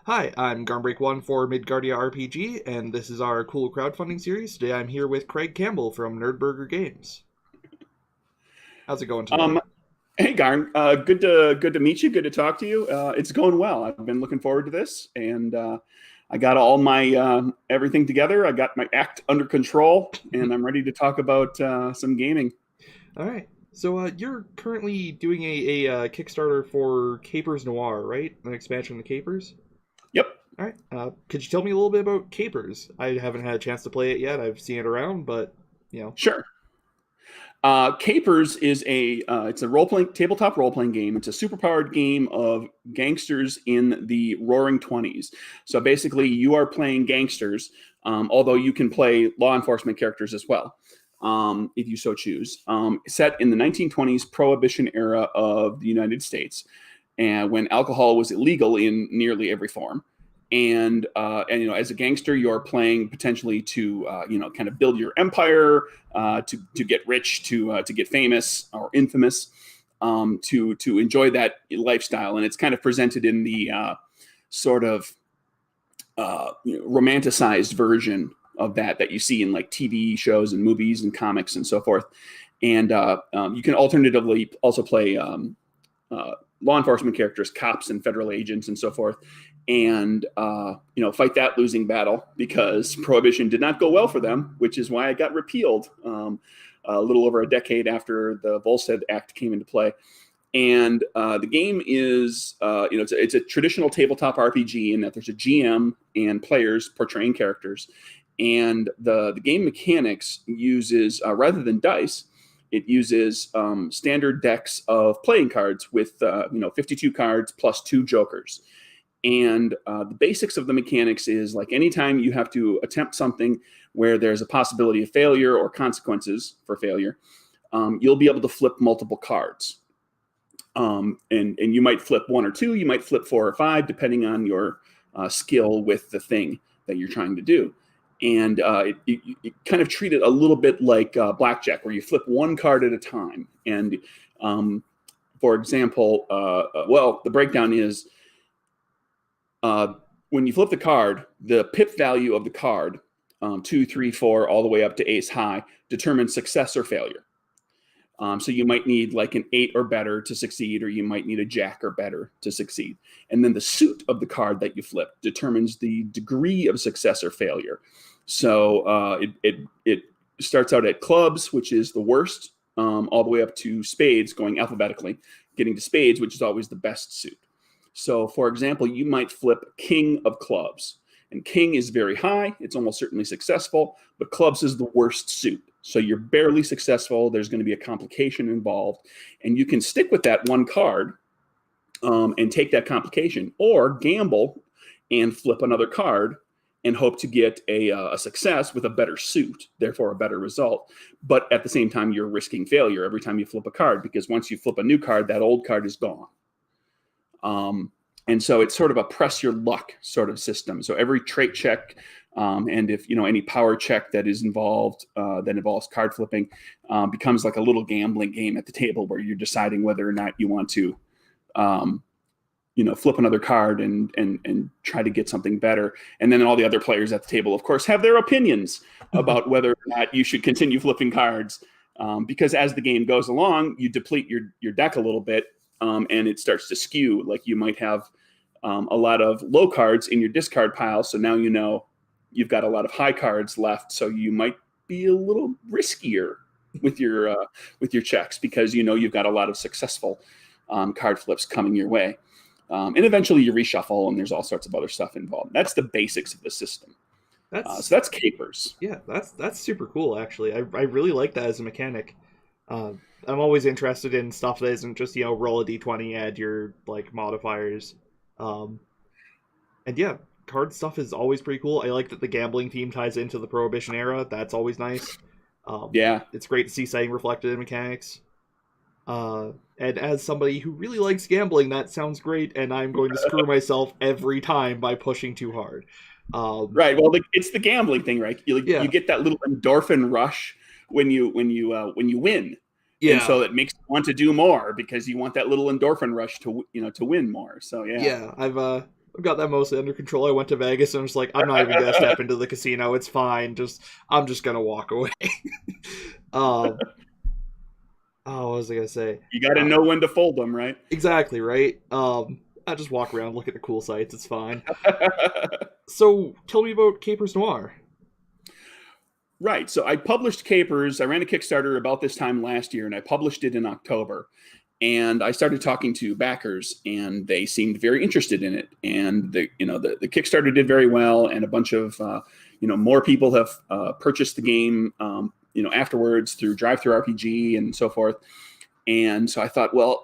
Hi, I'm Garmbreak1 for Midgardia RPG, and this is our cool crowdfunding series. Today I'm here with Craig Campbell from NerdBurger Games. How's it going today? Um, Hey, Garm. Good to meet you. Good to talk to you. It's going well. I've been looking forward to this, and I got all my everything together. I got my act under control, and I'm ready to talk about some gaming. All right. So you're currently doing a Kickstarter for Capers Noir, right? An expansion of the Capers? Yep, All right. Could you tell me a little bit about Capers? I haven't had a chance to play it yet. I've seen it around, but, you know. sure. Capers is it's a tabletop role playing game. It's a superpowered game of gangsters in the Roaring Twenties. So basically, you are playing gangsters, although you can play law enforcement characters as well, if you so choose. Set in the 1920s Prohibition era of the United States, and when alcohol was illegal in nearly every form. And as a gangster, you're playing potentially to kind of build your empire, to get rich, to get famous or infamous, to enjoy that lifestyle. And it's kind of presented in the sort of romanticized version of that you see in like TV shows and movies and comics and so forth. And you can alternatively also play law enforcement characters, cops and federal agents and so forth, and fight that losing battle because Prohibition did not go well for them, which is why it got repealed a little over a decade after the Volstead Act came into play. And the game is, it's a traditional tabletop RPG in that there's a GM and players portraying characters. And the game mechanics uses, rather than dice, it uses standard decks of playing cards with 52 cards plus 2 jokers. And the basics of the mechanics is like anytime you have to attempt something where there's a possibility of failure or consequences for failure, you'll be able to flip multiple cards. And you might flip 1 or 2, you might flip 4 or 5, depending on your skill with the thing that you're trying to do. And it kind of treat it a little bit like blackjack, where you flip 1 card at a time. And for example, the breakdown is when you flip the card, the pip value of the card, 2, 3, 4, all the way up to ace high, determines success or failure. So you might need like an 8 or better to succeed, or you might need a jack or better to succeed. And then the suit of the card that you flip determines the degree of success or failure. So it starts out at clubs, which is the worst, all the way up to spades, going alphabetically, getting to spades, which is always the best suit. So, for example, you might flip king of clubs. And king is very high. It's almost certainly successful, but clubs is the worst suit. So you're barely successful. There's going to be a complication involved. And you can stick with that 1 card and take that complication, or gamble and flip another card and hope to get a success with a better suit, therefore a better result. But at the same time, you're risking failure every time you flip a card, because once you flip a new card, that old card is gone. And so it's sort of a press your luck sort of system. So every trait check, and if any power check that is involved, that involves card flipping, becomes like a little gambling game at the table where you're deciding whether or not you want to, flip another card and try to get something better. And then all the other players at the table, of course, have their opinions about whether or not you should continue flipping cards, because as the game goes along, you deplete your deck a little bit. And it starts to skew. Like you might have a lot of low cards in your discard pile, so now you've got a lot of high cards left. So you might be a little riskier with your checks, because you've got a lot of successful card flips coming your way. And eventually you reshuffle, and there's all sorts of other stuff involved. That's the basics of the system. So that's Capers. Yeah, that's super cool. Actually, I really like that as a mechanic. I'm always interested in stuff that isn't just roll a d20, add your like modifiers, and yeah, card stuff is always pretty cool. I like that the gambling theme ties into the Prohibition era. That's always nice. Yeah, it's great to see setting reflected in mechanics. And as somebody who really likes gambling, that sounds great. And I'm going to screw myself every time by pushing too hard. Right. Well, it's the gambling thing, right? You get that little endorphin rush when you win. Yeah. And so it makes you want to do more because you want that little endorphin rush to win more. So yeah. Yeah, I've got that mostly under control. I went to Vegas and I was like, I'm not even gonna step into the casino. It's fine. I'm just gonna walk away. um, oh, what was I gonna say? You got to know when to fold them, right? Exactly right. I just walk around, look at the cool sights. It's fine. So, tell me about Capers Noir. Right. So I published Capers. I ran a Kickstarter about this time last year, and I published it in October. And I started talking to backers, and they seemed very interested in it. And the Kickstarter did very well, and a bunch of more people have purchased the game afterwards through DriveThruRPG and so forth. And so I thought, well,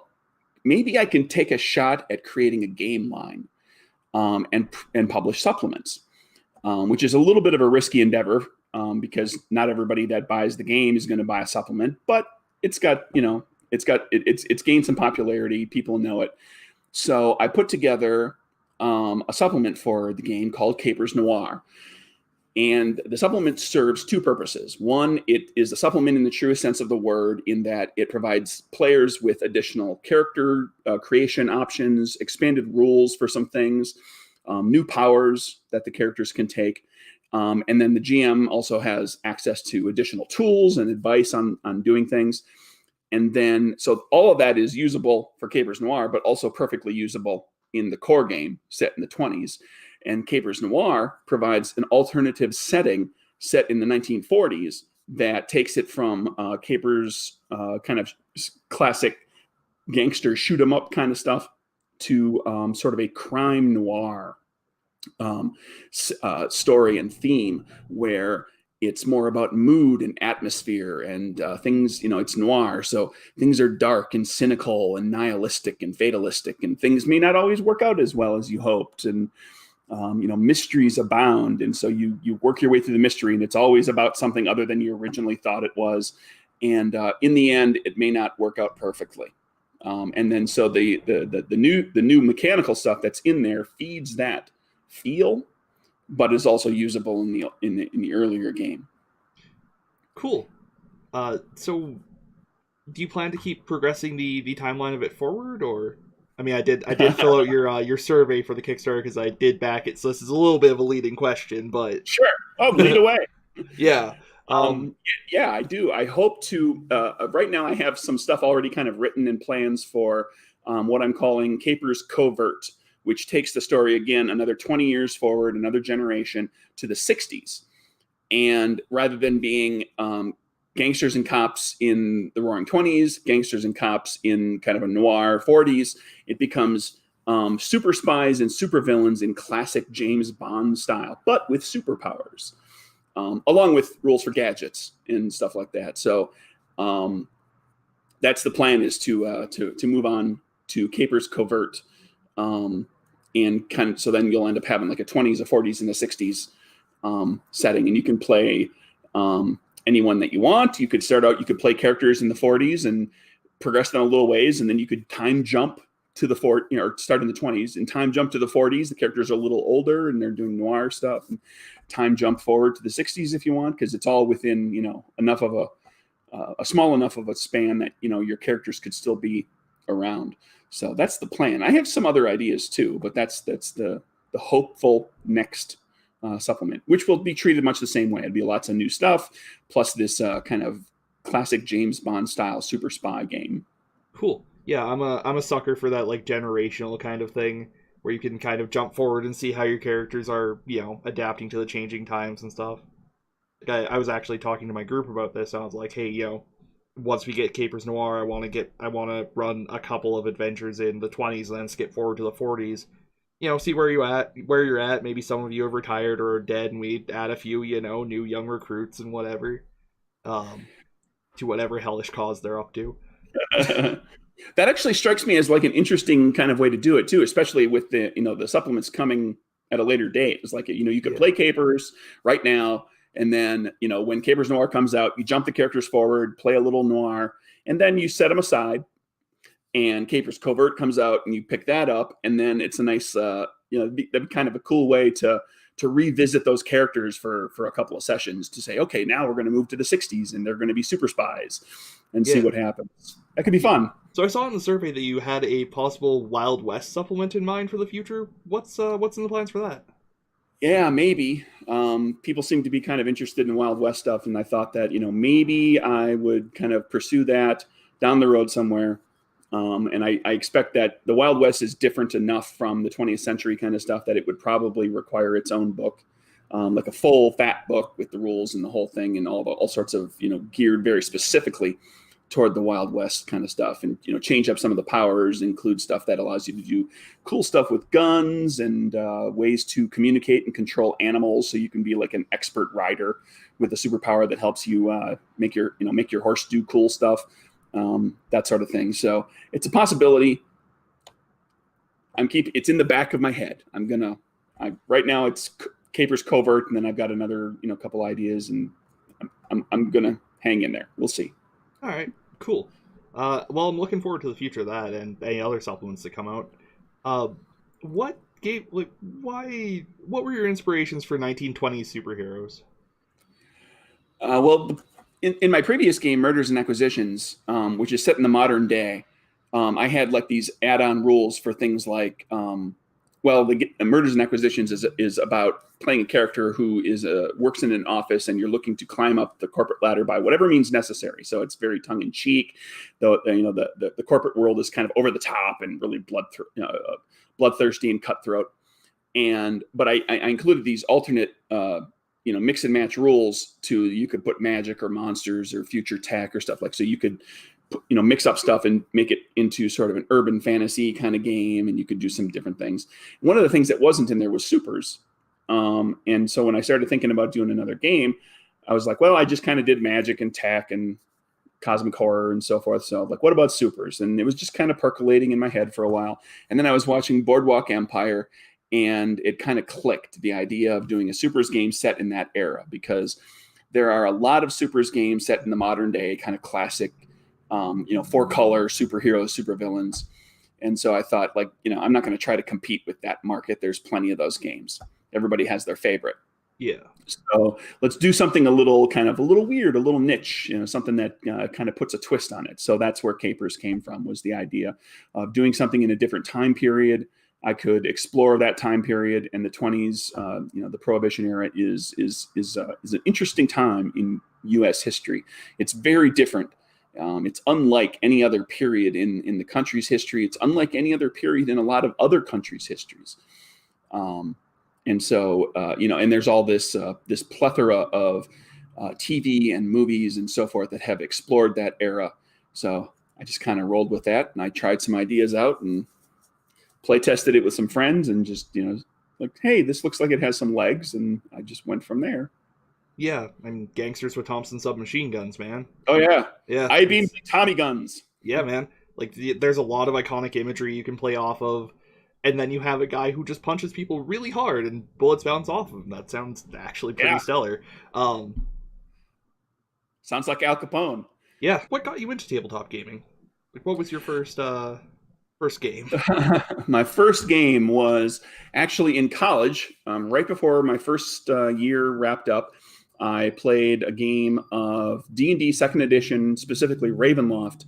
maybe I can take a shot at creating a game line and publish supplements, which is a little bit of a risky endeavor because not everybody that buys the game is going to buy a supplement, but it's gained some popularity. People know it. So I put together a supplement for the game called Capers Noir. And the supplement serves two purposes. One, it is a supplement in the truest sense of the word, in that it provides players with additional character creation options, expanded rules for some things, new powers that the characters can take. And then the GM also has access to additional tools and advice on doing things. And then, so all of that is usable for Capers Noir, but also perfectly usable in the core game set in the 20s. And Capers Noir provides an alternative setting set in the 1940s that takes it from Capers' kind of classic gangster shoot 'em up kind of stuff to sort of a crime noir story and theme, where it's more about mood and atmosphere and things, it's noir. So things are dark and cynical and nihilistic and fatalistic, and things may not always work out as well as you hoped. And mysteries abound. And so you work your way through the mystery, and it's always about something other than you originally thought it was. And in the end, it may not work out perfectly. And then so the new mechanical stuff that's in there feeds that feel, but is also usable in the earlier game. Cool. So do you plan to keep progressing the timeline of it forward, or? I mean, I did fill out your survey for the Kickstarter because I did back it, so this is a little bit of a leading question, but sure. Oh, lead away. Yeah. Yeah, I do. I hope to. Right now, I have some stuff already kind of written in plans for what I'm calling Capers Covert, which takes the story again another 20 years forward, another generation, to the 60s, and rather than being gangsters and cops in the Roaring 20s, gangsters and cops in kind of a noir 40s, it becomes super spies and super villains in classic James Bond style, but with superpowers, along with rules for gadgets and stuff like that. So that's the plan, is to move on to Capers Covert, and kind of, so then you'll end up having like a 20s, a 40s, and a 60s setting, and you can play anyone that you want. You could start out, you could play characters in the 40s and progress them a little ways, and then you could time jump to the or start in the 20s and time jump to the 40s. The characters are a little older and they're doing noir stuff, and time jump forward to the 60s if you want, because it's all within enough of a small enough of a span that your characters could still be around. So that's the plan. I have some other ideas too, but that's the hopeful next supplement, which will be treated much the same way. It'd be lots of new stuff, plus this kind of classic James Bond style super spy game. Cool. Yeah, I'm a sucker for that, like, generational kind of thing, where you can kind of jump forward and see how your characters are, adapting to the changing times and stuff. Like, I was actually talking to my group about this, and I was like, hey, once we get Capers Noir, I want to run a couple of adventures in the 20s and then skip forward to the 40s. See where you're at. Maybe some of you have retired or are dead, and we add a few, new young recruits and whatever, to whatever hellish cause they're up to. That actually strikes me as like an interesting kind of way to do it too, especially with the the supplements coming at a later date. It's like you could play Capers right now, and then when Capers Noir comes out, you jump the characters forward, play a little Noir, and then you set them aside. And Capers Covert comes out, and you pick that up, and then it's a nice, that'd be kind of a cool way to revisit those characters for a couple of sessions, to say, okay, now we're going to move to the 60s, and they're going to be super spies, and see what happens. That could be fun. So I saw in the survey that you had a possible Wild West supplement in mind for the future. What's in the plans for that? Yeah, maybe. People seem to be kind of interested in Wild West stuff, and I thought that, maybe I would kind of pursue that down the road somewhere. And I expect that the Wild West is different enough from the 20th century kind of stuff that it would probably require its own book, like a full fat book with the rules and the whole thing and all sorts of, geared very specifically toward the Wild West kind of stuff, and change up some of the powers, include stuff that allows you to do cool stuff with guns and ways to communicate and control animals, so you can be like an expert rider with a superpower that helps you make your horse do cool stuff, that sort of thing. So it's a possibility. It's in the back of my head. Right now it's Capers Covert, and then I've got another couple ideas, and I'm gonna hang in there. We'll see. All right, cool. Well, I'm looking forward to the future of that and any other supplements that come out. What were your inspirations for 1920s superheroes? Well, in my previous game, Murders and Acquisitions, which is set in the modern day, I had like these add-on rules for things like, the Murders and Acquisitions is about playing a character who works in an office, and you're looking to climb up the corporate ladder by whatever means necessary. So it's very tongue-in-cheek, though the corporate world is kind of over the top and really bloodthirsty and cutthroat. But I included these alternate mix and match rules you could put magic or monsters or future tech or stuff so you could mix up stuff and make it into sort of an urban fantasy kind of game, and you could do some different things. One of the things that wasn't in there was supers. And so when I started thinking about doing another game, I was like, well, I just kind of did magic and tech and cosmic horror and so forth. So like, what about supers? And it was just kind of percolating in my head for a while. And then I was watching Boardwalk Empire, and it kind of clicked, the idea of doing a supers game set in that era, because there are a lot of supers games set in the modern day, kind of classic, 4-color superheroes, supervillains. And so I thought, I'm not going to try to compete with that market. There's plenty of those games. Everybody has their favorite. Yeah. So let's do something a little weird, a little niche, something that kind of puts a twist on it. So that's where Capers came from, was the idea of doing something in a different time period. I could explore that time period, and the 20s, the Prohibition era is an interesting time in U.S. history. It's very different. It's unlike any other period in the country's history. It's unlike any other period in a lot of other countries' histories. And so, and there's all this plethora of TV and movies and so forth that have explored that era. So I just kind of rolled with that, and I tried some ideas out and play tested it with some friends, and just, hey, this looks like it has some legs, and I just went from there. Yeah, I mean, gangsters with Thompson submachine guns, man. Oh yeah, yeah. I-beam Tommy guns. Yeah, man. There's a lot of iconic imagery you can play off of, and then you have a guy who just punches people really hard and bullets bounce off of him. That sounds actually pretty stellar. Sounds like Al Capone. Yeah. What got you into tabletop gaming? What was your first game? My first game was actually in college, right before my first year wrapped up. I played a game of D&D 2nd edition, specifically Ravenloft,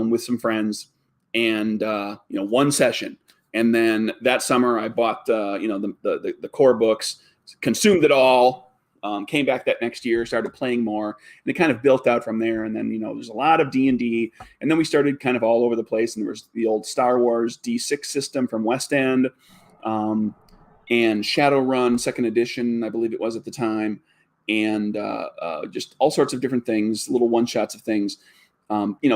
with some friends, and one session. And then that summer, I bought the core books, consumed it all. Came back that next year, started playing more, and it kind of built out from there. And then, there's a lot of D&D, and then we started kind of all over the place. And there was the old Star Wars D6 system from West End, and Shadowrun 2nd edition, I believe it was at the time, and just all sorts of different things, little one-shots of things,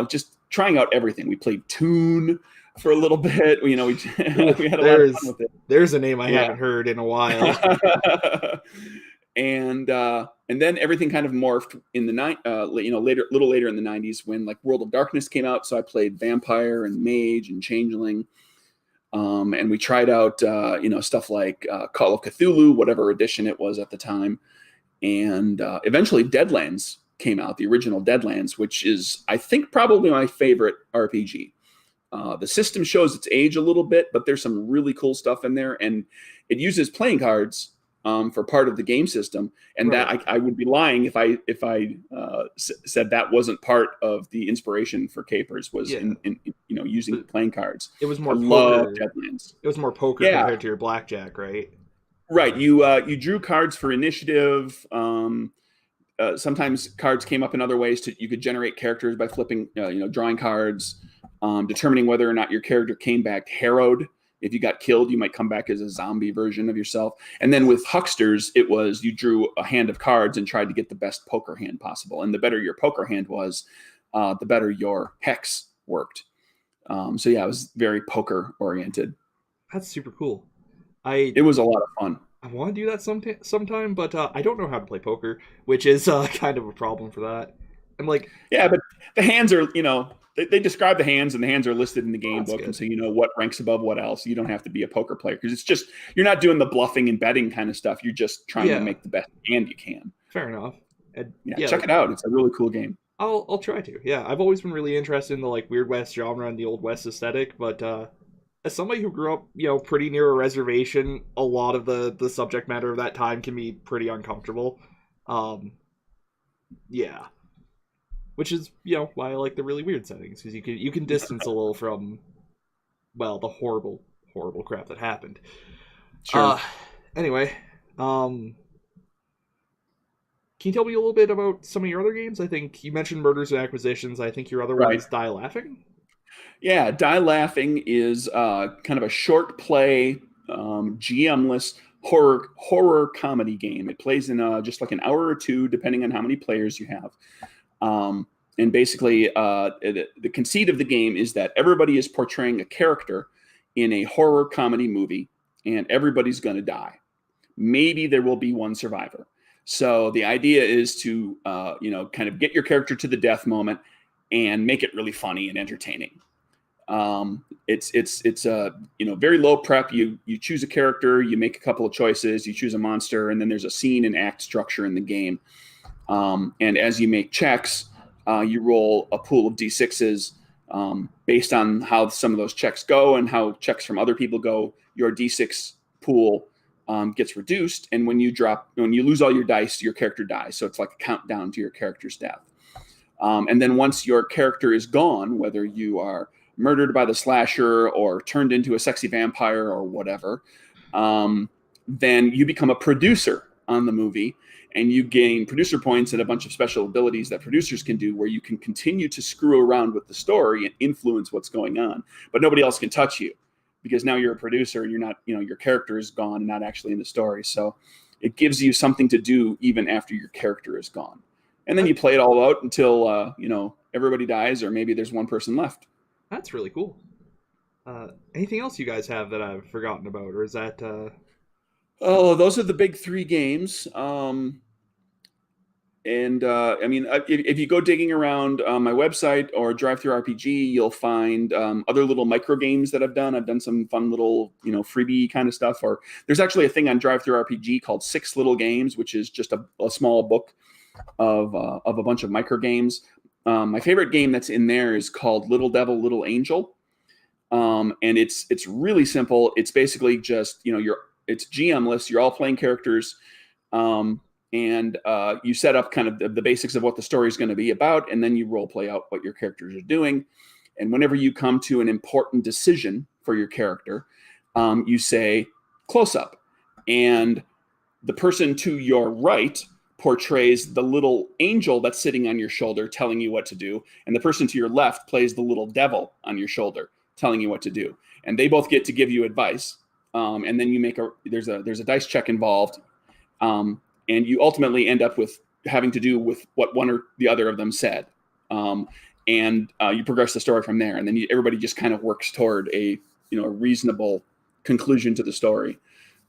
just trying out everything. We played Toon for a little bit. We had a lot of fun with it. There's a name I haven't heard in a while. And then everything kind of morphed in the little later in the 90s, when like World of Darkness came out. So I played Vampire and Mage and Changeling, and we tried out stuff like Call of Cthulhu, whatever edition it was at the time, and eventually Deadlands came out, the original Deadlands, which is, I think, probably my favorite RPG. The system shows its age a little bit, but there's some really cool stuff in there, and it uses playing cards for part of the game system, and Right. that I would be lying if I said that wasn't part of the inspiration for Capers was Yeah. in using But playing cards. it was I more love poker. Deadlands. It was more poker Yeah, compared to your blackjack, right? right. You drew cards for initiative. Sometimes cards came up in other ways. You could generate characters by flipping, drawing cards, determining whether or not your character came back harrowed. If you got killed, you might come back as a zombie version of yourself. And then with hucksters, it was you drew a hand of cards and tried to get the best poker hand possible. And the better your poker hand was, the better your hex worked. So yeah, it was very poker oriented. That's super cool. I It was a lot of fun. I want to do that sometime, but I don't know how to play poker, which is kind of a problem for that. I'm like, Yeah, but the hands are, they describe the hands, and the hands are listed in the oh, game that's book, and good. so you know what ranks above what else. You don't have to be a poker player because it's just you're not doing the bluffing and betting kind of stuff. You're just trying to Yeah, make the best hand you can. fair enough. And Yeah, yeah, check it out. It's a really cool game. I'll try to. Yeah, I've always been really interested in the like Weird West genre and the Old West aesthetic, but as somebody who grew up, pretty near a reservation, a lot of the subject matter of that time can be pretty uncomfortable. Um, yeah, which is why I like the really weird settings because you can distance a little from the horrible crap that happened. Sure. Uh, anyway, um, can you tell me a little bit about some of your other games? I think you mentioned Murders and Acquisitions. I think your other one Right. is Die Laughing. Yeah, Die Laughing is kind of a short play, GM-less horror comedy game. It plays in just like an hour or two, depending on how many players you have. And basically, the conceit of the game is that everybody is portraying a character in a horror comedy movie, and everybody's going to die. Maybe there will be one survivor. So the idea is to, kind of get your character to the death moment and make it really funny and entertaining. It's very low prep. You choose a character, you make a couple of choices, you choose a monster, and then there's a scene and act structure in the game. And as you make checks, you roll a pool of d6s based on how some of those checks go and how checks from other people go. Your d6 pool gets reduced, and when you lose all your dice, your character dies. So it's like a countdown to your character's death. And then once your character is gone, whether you are murdered by the slasher or turned into a sexy vampire or whatever, then you become a producer on the movie, and you gain producer points and a bunch of special abilities that producers can do where you can continue to screw around with the story and influence what's going on, but nobody else can touch you because now you're a producer and you're not, your character is gone and not actually in the story. So it gives you something to do even after your character is gone. And then That, you play it all out until, everybody dies or maybe there's one person left. that's really cool. Anything else you guys have that I've forgotten about, or is that? Oh, those are the big three games. If you go digging around my website or DriveThruRPG, you'll find other little micro games that I've done. I've done some fun little, freebie kind of stuff. Or there's actually a thing on DriveThruRPG called 6 Little Games, which is just a small book of a bunch of micro games. My favorite game that's in there is called Little Devil, Little Angel, and it's really simple. It's basically just it's GM-less. You're all playing characters. And you set up kind of the basics of what the story is going to be about, and then you role play out what your characters are doing. And whenever you come to an important decision for your character, you say close up, and the person to your right portrays the little angel that's sitting on your shoulder telling you what to do, and the person to your left plays the little devil on your shoulder telling you what to do, and they both get to give you advice. And then you there's a dice check involved. And you ultimately end up with having to do with what one or the other of them said. And you progress the story from there. And then everybody just kind of works toward a reasonable conclusion to the story.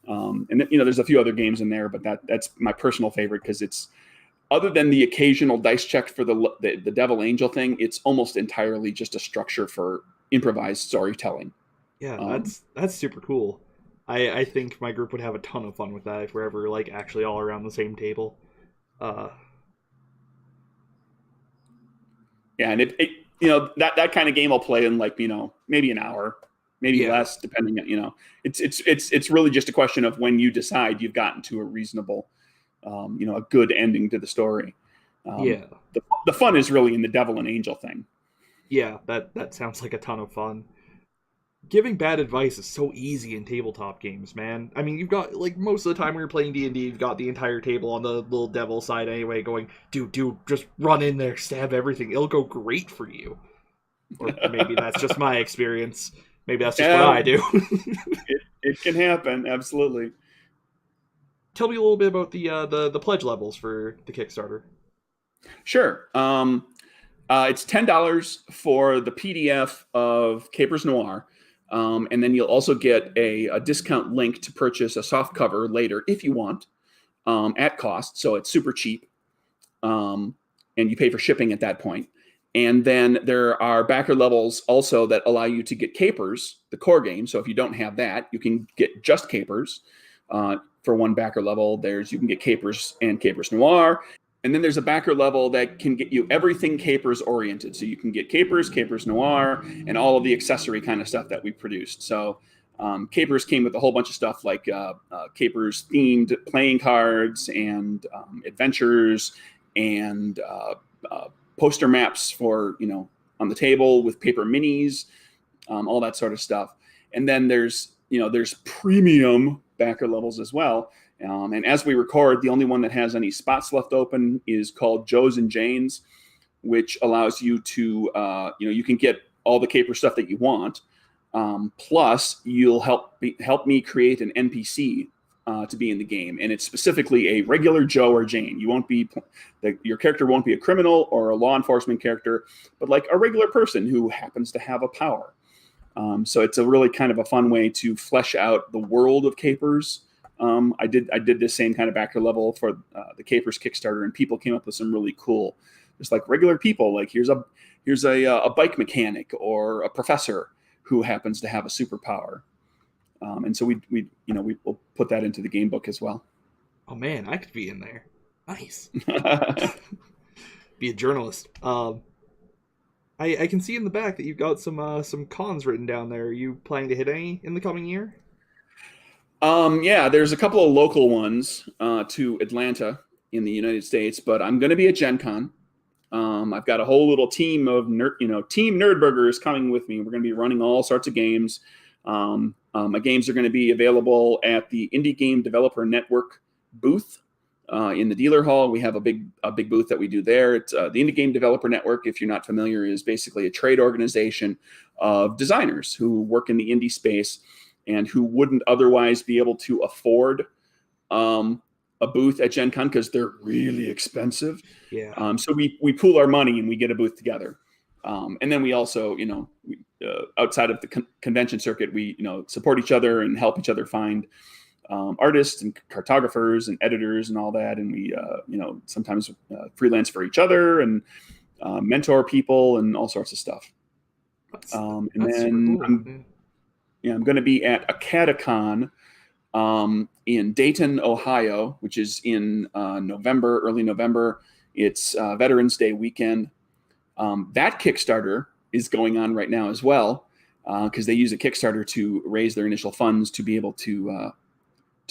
And there's a few other games in there, but that's my personal favorite because it's, other than the occasional dice check for the Devil Angel thing, it's almost entirely just a structure for improvised storytelling. Yeah, that's super cool. I think my group would have a ton of fun with that if we're ever like actually all around the same table. Uh, Yeah, and that kind of game I'll play in like maybe an hour, maybe less, depending on, it's really just a question of when you decide you've gotten to a reasonable, a good ending to the story. The fun is really in the devil and angel thing. Yeah, that sounds like a ton of fun. Giving bad advice is so easy in tabletop games, man. I mean, you've got, like, most of the time when you're playing D&D, you've got the entire table on the little devil side anyway going, dude, just run in there, stab everything. It'll go great for you. Or maybe that's just my experience. Maybe that's just what I do. it can happen, absolutely. Tell me a little bit about the pledge levels for the Kickstarter. Sure. It's $10 for the PDF of Capers Noir. And then you'll also get a discount link to purchase a soft cover later if you want, at cost. So it's super cheap. And you pay for shipping at that point. And then there are backer levels also that allow you to get Capers, the core game. So if you don't have that, you can get just Capers. For one backer level, you can get Capers and Capers Noir. And then there's a backer level that can get you everything Capers oriented. So you can get Capers, Capers Noir, and all of the accessory kind of stuff that we produced. So Capers came with a whole bunch of stuff like Capers themed playing cards and adventures and poster maps for, on the table with paper minis, all that sort of stuff. And then there's premium backer levels as well. And as we record, the only one that has any spots left open is called Joe's and Jane's, which allows you to, you can get all the Caper stuff that you want. Plus, you'll help me create an NPC to be in the game, and it's specifically a regular Joe or Jane. Your character won't be a criminal or a law enforcement character, but like a regular person who happens to have a power. So it's a really kind of a fun way to flesh out the world of Capers. I did this same kind of backer level for the Capers Kickstarter, and people came up with some really cool, just like regular people. Like here's a bike mechanic or a professor who happens to have a superpower, and so we'll put that into the game book as well. Oh man, I could be in there. Nice. Be a journalist. I can see in the back that you've got some cons written down there. Are you planning to hit any in the coming year? Yeah, there's a couple of local ones to Atlanta in the United States, but I'm going to be at Gen Con. I've got a whole little team of Team NerdBurgers coming with me. We're going to be running all sorts of games. My games are going to be available at the Indie Game Developer Network booth in the dealer hall. We have a big booth that we do there. It's the Indie Game Developer Network, if you're not familiar, is basically a trade organization of designers who work in the indie space and who wouldn't otherwise be able to afford a booth at Gen Con because they're really expensive. Yeah. So we pool our money and we get a booth together. And then we also, outside of the convention circuit, we, support each other and help each other find artists and cartographers and editors and all that. And we, sometimes freelance for each other and mentor people and all sorts of stuff. And then cool. I'm going to be at AcadeCon in Dayton, Ohio, which is in early November. It's Veterans Day weekend. That Kickstarter is going on right now as well because they use a Kickstarter to raise their initial funds to be able to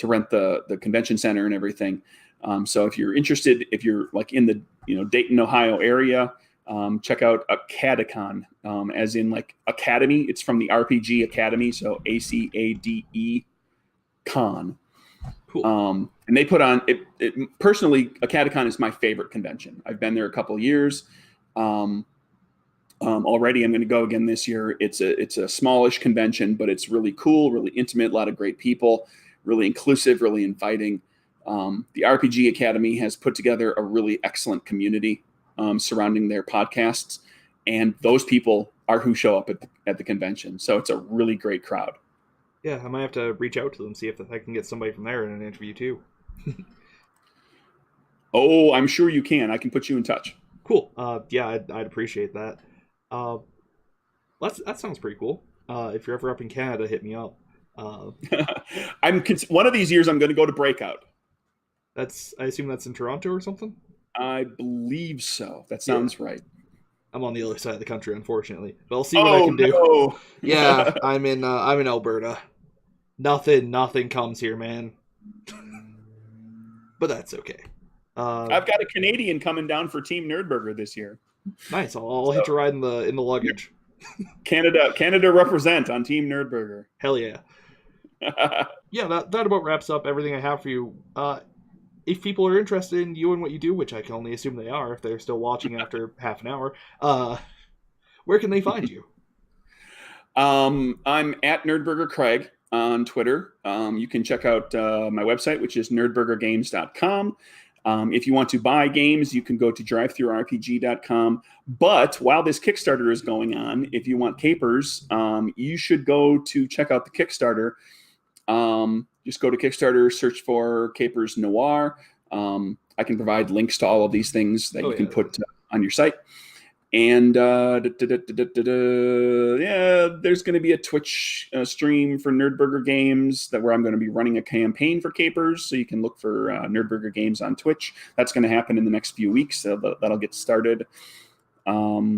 rent the convention center and everything. So if you're interested, if you're like in the Dayton, Ohio area, check out AcadeCon, as in like Academy. It's from the RPG Academy, so ACADE Con. Cool. And they put on it. Personally, AcadeCon is my favorite convention. I've been there a couple of years. Already, I'm going to go again this year. It's a smallish convention, but it's really cool, really intimate, a lot of great people, really inclusive, really inviting. The RPG Academy has put together a really excellent community surrounding their podcasts, and those people are who show up at the convention. So it's a really great crowd. Yeah, I might have to reach out to them, see if I can get somebody from there in an interview too. Oh, I'm sure you can. I can put you in touch. Cool. Yeah, I'd appreciate that. That sounds pretty cool. If you're ever up in Canada, hit me up. One of these years I'm going to go to Breakout. I assume that's in Toronto or something? I believe so. That sounds right. I'm on the other side of the country, unfortunately, but I'll see what I Oh can do. no! Yeah, I'm in Alberta. Nothing comes here, man. But that's okay. I've got a Canadian coming down for Team Nerdburger this year. Nice. I'll hitch a ride in the luggage. Canada represent on Team Nerdburger. Hell yeah. Yeah, that about wraps up everything I have for you. If people are interested in you and what you do, which I can only assume they are if they're still watching after half an hour, where can they find you? I'm at NerdBurger Craig on Twitter. You can check out my website, which is nerdburgergames.com. If you want to buy games, you can go to DriveThruRPG.com. But while this Kickstarter is going on, if you want capers, you should go to check out the Kickstarter. Just go to Kickstarter, search for Capers Noir. I can provide links to all of these things that you can put on your site. And yeah, there's going to be a Twitch stream for NerdBurger Games where I'm going to be running a campaign for Capers. So you can look for NerdBurger Games on Twitch. That's going to happen in the next few weeks. So that'll get started. Yeah,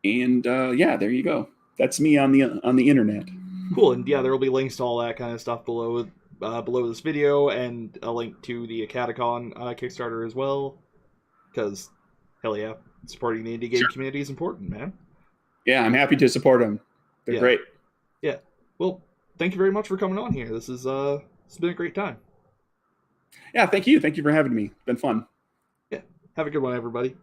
there you go. That's me on the internet. Cool, and yeah, there will be links to all that kind of stuff below this video, and a link to the AcadeCon Kickstarter as well. Because, hell yeah, supporting the indie game community is important, man. Yeah, I'm happy to support them. They're great. Yeah. Well, thank you very much for coming on here. This has been a great time. Yeah, thank you. Thank you for having me. It's been fun. Yeah. Have a good one, everybody.